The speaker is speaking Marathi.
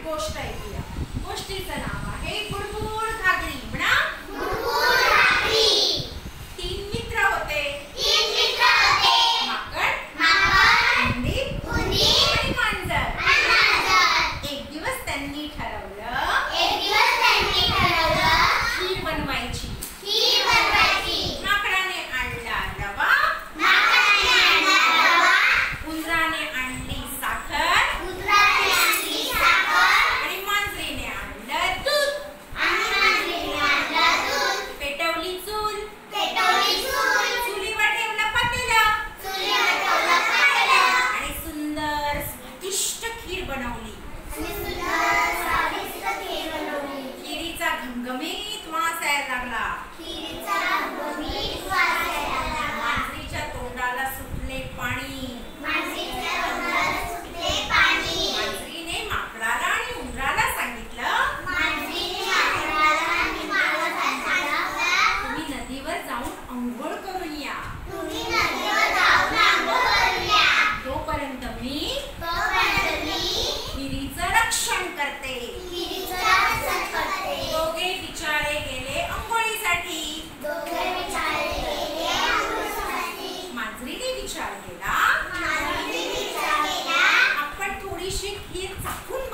गोष्ट ऐकूया. गोष्टीचं नाव आहे बुडबुड घागरी. म्हणा तीन मित्र होते. माकड, उंदीर आणि मांजर. एक दिवस त्यांनी ठरवलं खीर बनवायची. माकडाने आणला रवा, उंदराने आणली साखर आणि मांजरीने आणलं दूध. पेटवली चूल, चुलीवर ठेवलं पातेलं आणि सुंदर स्वादिष्ट खीर बनवली. खिरीचा घमघमीत वास यायला लागला. मांजरीच्या तोंडाला सुटले पाणी. मांजरीने माकडाला आणि उंदराला सांगितलं, तुम्ही नदीवर जाऊन अंघोळ करून या. तोपर्यंत मी खिरीचं रक्षण करते. दोघे बिचारे गेले अंघोळीसाठी. मांजरीने विचार केला, आपण थोडीशी खीर चाखून